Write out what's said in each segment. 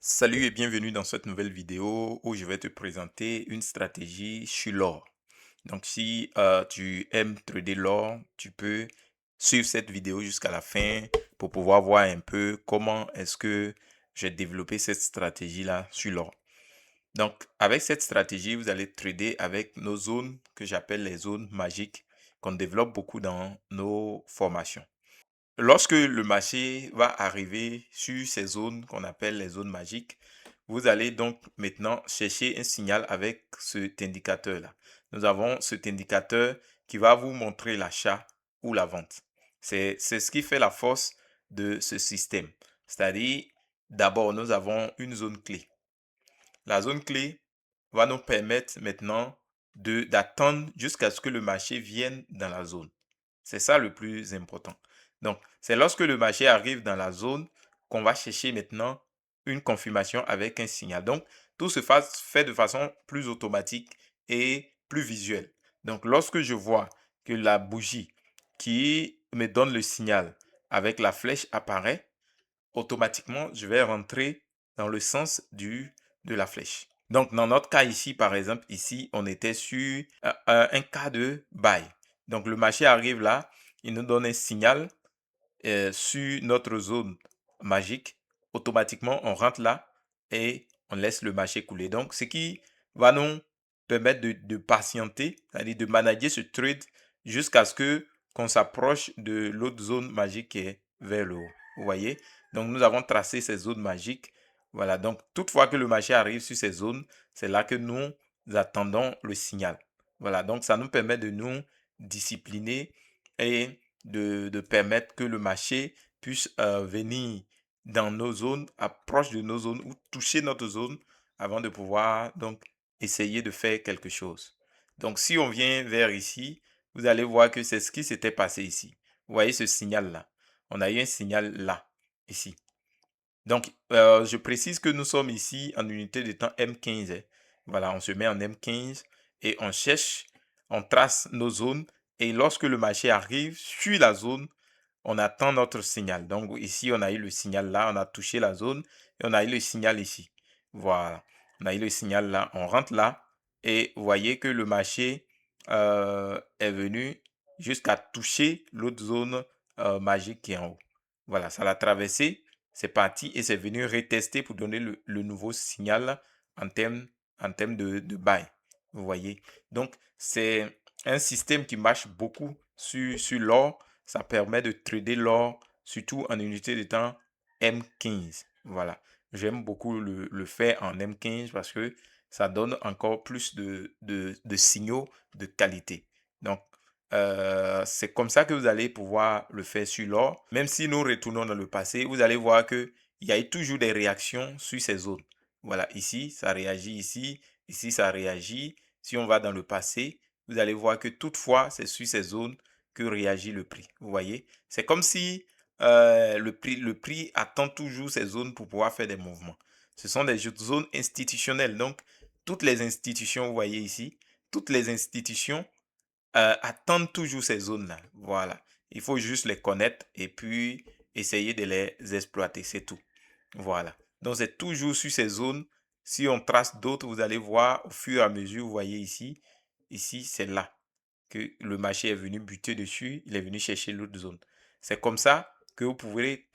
Salut et bienvenue dans cette nouvelle vidéo où je vais te présenter une stratégie sur l'or. Donc si tu aimes trader l'or, tu peux suivre cette vidéo jusqu'à la fin pour pouvoir voir un peu comment est-ce que j'ai développé cette stratégie-là sur l'or. Donc avec cette stratégie, vous allez trader avec nos zones que j'appelle les zones magiques qu'on développe beaucoup dans nos formations. Lorsque le marché va arriver sur ces zones qu'on appelle les zones magiques, vous allez donc maintenant chercher un signal avec cet indicateur-là. Nous avons cet indicateur qui va vous montrer l'achat ou la vente. C'est ce qui fait la force de ce système. C'est-à-dire, d'abord, nous avons une zone clé. La zone clé va nous permettre maintenant d'attendre jusqu'à ce que le marché vienne dans la zone. C'est ça le plus important. Donc, c'est lorsque le marché arrive dans la zone qu'on va chercher maintenant une confirmation avec un signal. Donc, tout se fait de façon plus automatique et plus visuelle. Donc, lorsque je vois que la bougie qui me donne le signal avec la flèche apparaît, automatiquement, je vais rentrer dans le sens de la flèche. Donc, dans notre cas ici, par exemple, ici, on était sur un cas de buy. Donc, le marché arrive là, il nous donne un signal sur notre zone magique. Automatiquement, on rentre là et on laisse le marché couler. Donc, ce qui va nous permettre de patienter, c'est-à-dire de manager ce trade jusqu'à ce que qu'on s'approche de l'autre zone magique qui est vers le haut. Vous voyez? Donc, nous avons tracé ces zones magiques. Voilà. Donc, toutefois que le marché arrive sur ces zones, c'est là que nous attendons le signal. Voilà. Donc, ça nous permet de nous discipliner et de permettre que le marché puisse venir dans nos zones, approche de nos zones ou toucher notre zone avant de pouvoir donc essayer de faire quelque chose. Donc, si on vient vers ici, vous allez voir que c'est ce qui s'était passé ici. Vous voyez ce signal-là. On a eu un signal là, ici. Donc, je précise que nous sommes ici en unité de temps M15. Hein. Voilà, on se met en M15 et on cherche, on trace nos zones. Et lorsque le marché arrive sur la zone, on attend notre signal. Donc, ici, on a eu le signal là, on a touché la zone et on a eu le signal ici. Voilà, on a eu le signal là, on rentre là et vous voyez que le marché est venu jusqu'à toucher l'autre zone magique qui est en haut. Voilà, ça l'a traversé, c'est parti et c'est venu retester pour donner le nouveau signal en termes de buy. Vous voyez. Donc, c'est un système qui marche beaucoup sur l'or. Ça permet de trader l'or, surtout en unité de temps M15. Voilà. J'aime beaucoup le faire en M15 parce que ça donne encore plus de signaux de qualité. Donc, c'est comme ça que vous allez pouvoir le faire sur l'or. Même si nous retournons dans le passé, vous allez voir qu'il y a toujours des réactions sur ces zones. Voilà, ici, ça réagit ici, ici, ça réagit. Si on va dans le passé, vous allez voir que toutefois, c'est sur ces zones que réagit le prix. Vous voyez, c'est comme si le prix attend toujours ces zones pour pouvoir faire des mouvements. Ce sont des zones institutionnelles. Donc, toutes les institutions, vous voyez ici, toutes les institutions attendre toujours ces zones-là. Voilà. Il faut juste les connaître et puis essayer de les exploiter, c'est tout. Voilà. Donc, c'est toujours sur ces zones. Si on trace d'autres, vous allez voir au fur et à mesure, vous voyez ici, c'est là que le marché est venu buter dessus, il est venu chercher l'autre zone. C'est comme ça que vous pouvez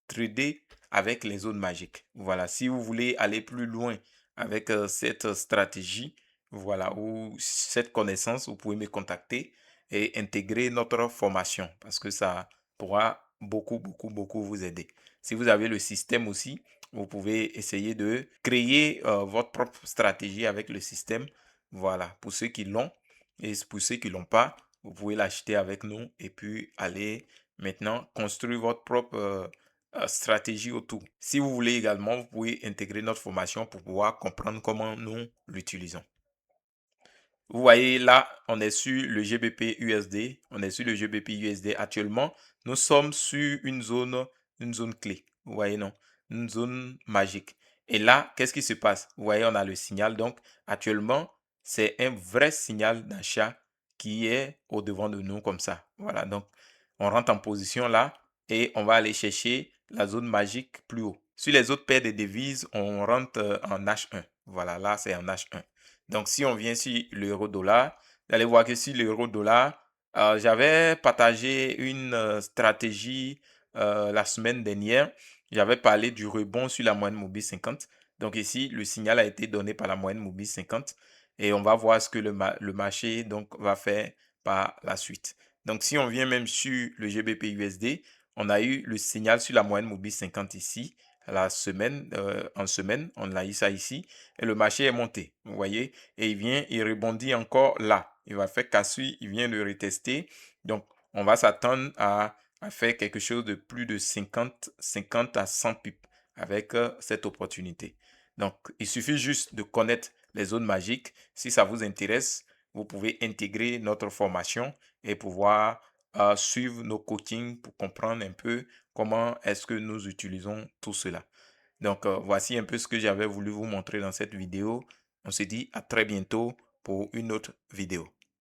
trader avec les zones magiques. Voilà, si vous voulez aller plus loin avec cette stratégie, voilà, ou cette connaissance, vous pouvez me contacter et intégrer notre formation parce que ça pourra beaucoup, beaucoup, beaucoup vous aider. Si vous avez le système aussi, vous pouvez essayer de créer votre propre stratégie avec le système. Voilà, pour ceux qui l'ont. Et pour ceux qui ne l'ont pas, vous pouvez l'acheter avec nous et puis aller maintenant construire votre propre stratégie autour. Si vous voulez également, vous pouvez intégrer notre formation pour pouvoir comprendre comment nous l'utilisons. Vous voyez là, on est sur le GBP USD. On est sur le GBP USD actuellement. Nous sommes sur une zone clé. Vous voyez, non? Une zone magique. Et là, qu'est-ce qui se passe? Vous voyez, on a le signal. Donc, actuellement, c'est un vrai signal d'achat qui est au devant de nous comme ça. Voilà, donc, on rentre en position là et on va aller chercher la zone magique plus haut. Sur les autres paires de devises, on rentre en H1. Voilà, là, c'est en H1. Donc, si on vient sur l'euro-dollar, vous allez voir que sur l'euro-dollar, j'avais partagé une stratégie la semaine dernière. J'avais parlé du rebond sur la moyenne mobile 50. Donc ici, le signal a été donné par la moyenne mobile 50 et on va voir ce que le marché donc, va faire par la suite. Donc si on vient même sur le GBP USD, on a eu le signal sur la moyenne mobile 50 ici, la semaine, en semaine, on a eu ça ici, et le marché est monté, vous voyez, et il rebondit encore là. Il va faire cassure, il vient le retester. Donc, on va s'attendre à faire quelque chose de plus de 50 à 100 pips avec cette opportunité. Donc, il suffit juste de connaître les zones magiques. Si ça vous intéresse, vous pouvez intégrer notre formation et pouvoir suivre nos coachings pour comprendre un peu comment est-ce que nous utilisons tout cela. Donc, voici un peu ce que j'avais voulu vous montrer dans cette vidéo. On se dit à très bientôt pour une autre vidéo.